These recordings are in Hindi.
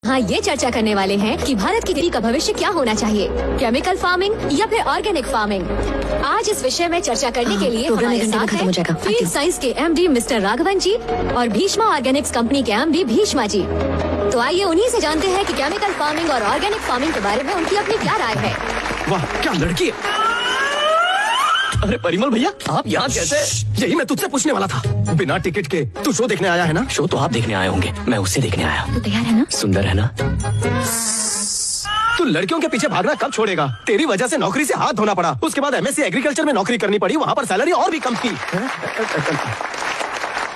हाँ, ये चर्चा करने वाले हैं कि भारत की खेती का भविष्य क्या होना चाहिए, केमिकल फार्मिंग या फिर ऑर्गेनिक फार्मिंग। आज इस विषय में चर्चा करने के लिए हमारे साथ हैं फील्ड साइंस के एमडी मिस्टर राघवन जी और भीष्मा ऑर्गेनिक्स कंपनी के एमडी भीष्मा जी। तो आइए उन्हीं से जानते हैं कि केमिकल फार्मिंग और ऑर्गेनिक फार्मिंग के बारे में उनकी अपनी क्या राय है। वाह, क्या लड़की है। अरे परिमल भैया, आप यहाँ कैसे? यही मैं तुझसे पूछने वाला था। बिना टिकट के तू शो देखने आया है ना? शो तो आप देखने आए होंगे, मैं उसे देखने आया। तो तैयार है ना? सुंदर है ना? तू लड़कियों के पीछे भागना कब छोड़ेगा? तेरी वजह से नौकरी से हाथ धोना पड़ा, उसके बाद एमएससी एग्रीकल्चर में नौकरी करनी पड़ी, वहाँ पर सैलरी और भी कम थी।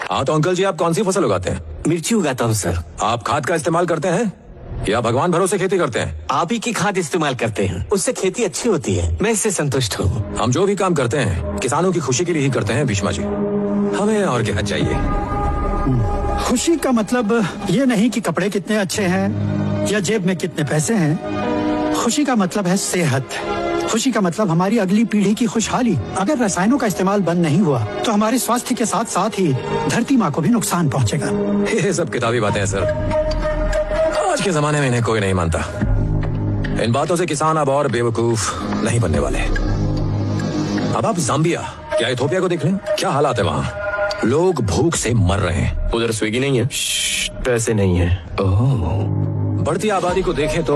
हाँ तो अंकल जी, आप कौन सी फसल उगाते हैं? मिर्ची उगाता हूँ सर। आप खाद का इस्तेमाल करते हैं या भगवान भरोसे खेती करते हैं? आप ही की खाद इस्तेमाल करते हैं, उससे खेती अच्छी होती है, मैं इससे संतुष्ट हूँ। हम जो भी काम करते हैं किसानों की खुशी के लिए ही करते हैं भीष्मा जी, हमें और क्या चाहिए। खुशी का मतलब ये नहीं कि कपड़े कितने अच्छे हैं या जेब में कितने पैसे हैं। खुशी का मतलब है सेहत। खुशी का मतलब हमारी अगली पीढ़ी की खुशहाली। अगर रसायनों का इस्तेमाल बंद नहीं हुआ तो हमारे स्वास्थ्य के साथ साथ ही धरती माँ को भी नुकसान पहुँचेगा। ये सब किताबी बातें हैं सर, आज के जमाने में इन्हें कोई नहीं मानता। इन बातों से किसान अब और बेवकूफ नहीं बनने वाले। अब आप जाम्बिया या इथोपिया को देख लें, क्या हालात है वहाँ। लोग भूख से मर रहे हैं। उधर स्विगी नहीं है, पैसे नहीं है। बढ़ती आबादी को देखें तो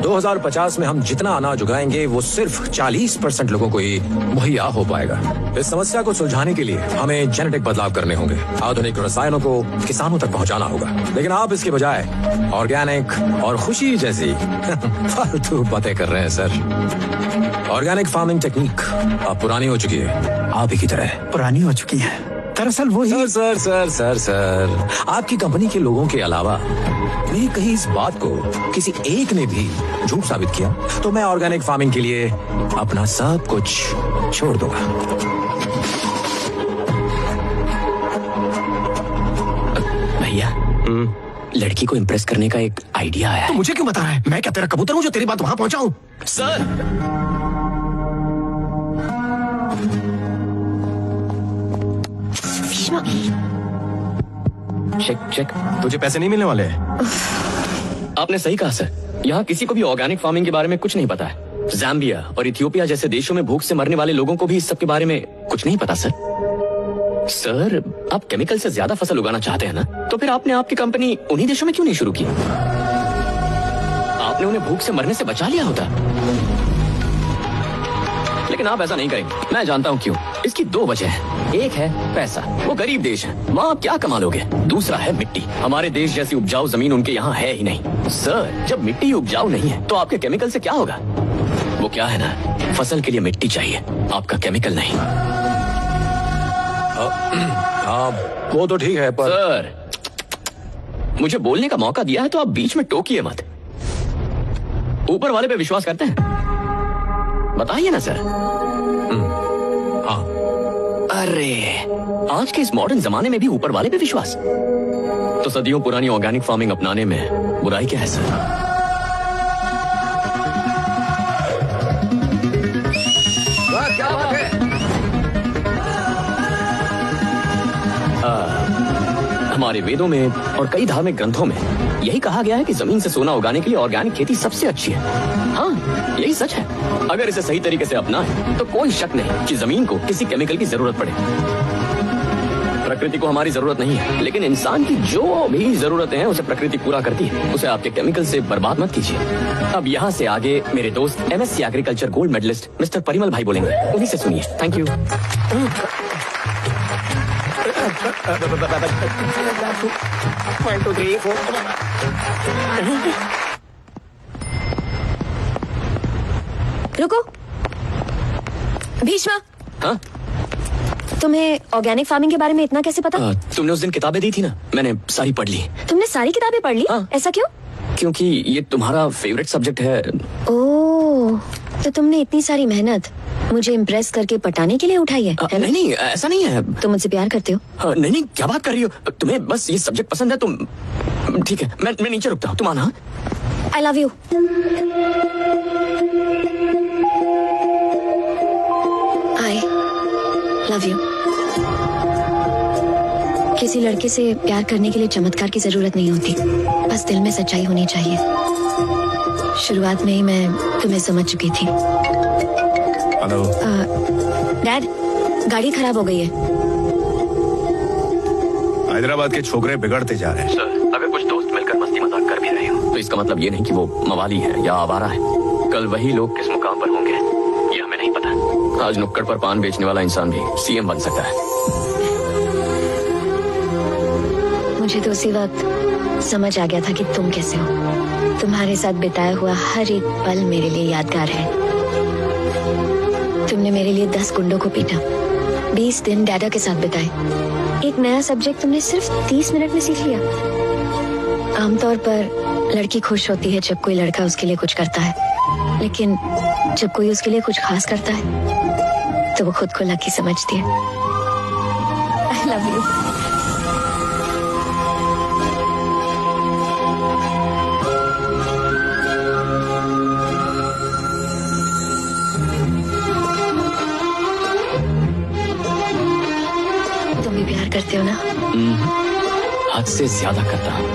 2050 में हम जितना अनाज उगाएंगे वो सिर्फ 40% लोगों को ही मुहैया हो पाएगा। इस समस्या को सुलझाने के लिए हमें जेनेटिक बदलाव करने होंगे, आधुनिक रसायनों को किसानों तक पहुंचाना होगा। लेकिन आप इसके बजाय ऑर्गेनिक और खुशी जैसी फालतू बातें कर रहे हैं सर। ऑर्गेनिक फार्मिंग टेक्निक अब पुरानी हो चुकी है, आप ही की तरह पुरानी हो चुकी है। दरअसल वो ही सर, आपकी कंपनी के लोगों के अलावा नहीं कहीं इस बात को किसी एक ने भी झूठ साबित किया तो मैं ऑर्गेनिक फार्मिंग के लिए अपना सब कुछ छोड़ दूंगा। भैया, लड़की को इम्प्रेस करने का एक आइडिया आया है। तो मुझे क्यों बता रहा है? मैं क्या तेरा कबूतर हूँ जो तेरी बात वहाँ पहुँचाऊँ? Sir, check. तुझे पैसे नहीं मिलने वाले हैं। आपने सही कहा सर, यहाँ किसी को भी ऑर्गेनिक फार्मिंग के बारे में कुछ नहीं पता है। जाम्बिया और इथियोपिया जैसे देशों में भूख से मरने वाले लोगों को भी इस सब के बारे में कुछ नहीं पता सर। सर, आप केमिकल से ज्यादा फसल उगाना चाहते हैं ना, तो फिर आपने आपकी कंपनी उन्हीं देशों में क्यों नहीं शुरू की? आपने उन्हें भूख से मरने से बचा लिया होता। लेकिन आप ऐसा नहीं करेंगे, मैं जानता हूँ क्यों। इसकी दो वजह है। एक है पैसा, वो गरीब देश है, वहाँ आप क्या कमा लोगे। दूसरा है मिट्टी, हमारे देश जैसी उपजाऊ जमीन उनके यहाँ है ही नहीं। सर, जब मिट्टी उपजाऊ नहीं है तो आपके केमिकल से क्या होगा? वो क्या है ना, फसल के लिए मिट्टी चाहिए, आपका केमिकल नहीं। हाँ वो तो ठीक है, पर सर, मुझे बोलने का मौका दिया है तो आप बीच में टोकिए मत। ऊपर वाले पे विश्वास करते हैं? बताइए ना सर। हाँ। अरे, आज के इस मॉडर्न जमाने में भी ऊपर वाले पे विश्वास? तो सदियों पुरानी ऑर्गेनिक फार्मिंग अपनाने में बुराई क्या है सर? क्या बात है? हमारे वेदों में और कई धार्मिक ग्रंथों में यही कहा गया है कि जमीन से सोना उगाने के लिए ऑर्गेनिक खेती सबसे अच्छी है। हाँ, यही सच है। अगर इसे सही तरीके से अपनाएं तो कोई शक नहीं कि जमीन को किसी केमिकल की जरूरत पड़े। प्रकृति को हमारी जरूरत नहीं है, लेकिन इंसान की जो भी जरूरतें हैं उसे प्रकृति पूरा करती है। उसे आपके केमिकल से बर्बाद मत कीजिए। अब यहाँ से आगे मेरे दोस्त MSc agriculture gold medalist mister Parimal भाई बोलेंगे, उन्हीं से सुनिए। Thank you. रुको भीष्मा। हाँ? तुम्हें ऑर्गेनिक फार्मिंग के बारे में इतना कैसे पता? तुमने उस दिन किताबें दी थी ना, मैंने सारी पढ़ ली। तुमने सारी किताबें पढ़ ली? हाँ। ऐसा क्यों? क्योंकि ये तुम्हारा फेवरेट सब्जेक्ट है। ओह, तो तुमने इतनी सारी मेहनत मुझे इम्प्रेस करके पटाने के लिए उठाई है ना? नहीं, ऐसा नहीं है। तुम मुझसे प्यार करते हो? नहीं, क्या बात कर रही हो? तुम्हें बस ये सब्जेक्ट पसंद है। तुम ठीक है, मैं नीचे रुकता हूँ, तुम आना। I love you. I love you. किसी लड़के से प्यार करने के लिए चमत्कार की जरूरत नहीं होती, बस पास दिल में सच्चाई होनी चाहिए। शुरुआत में ही मैं तुम्हें समझ चुकी थी। हेलो। डैड, गाड़ी खराब हो गई है। हैदराबाद के छोकरे बिगड़ते जा रहे हैं। सर, अगर कुछ दोस्त मिलकर मस्ती मजाक कर भी रहे हो तो इसका मतलब ये नहीं कि वो मवाली है या आवारा है। कल वही लोग किस मुकाम पर होंगे ये हमें नहीं पता। आज नुक्कड़ पर पान बेचने वाला इंसान भी सीएम बन सकता है। मुझे तो उसी वक्त समझ आ गया था कि तुम कैसे हो। तुम्हारे साथ बिताया हुआ हर एक पल मेरे लिए यादगार है। तुमने मेरे लिए 10 गुंडों को पीटा, 20 दिन डैडा के साथ बिताए। एक नया सब्जेक्ट तुमने सिर्फ 30 मिनट में सीख लिया। आमतौर पर लड़की खुश होती है जब कोई लड़का उसके लिए कुछ करता है, लेकिन जब कोई उसके लिए कुछ खास करता है तो वो खुद को लकी समझती है। I love you. तुम भी प्यार करते हो ना? हद से ज्यादा करता हूँ।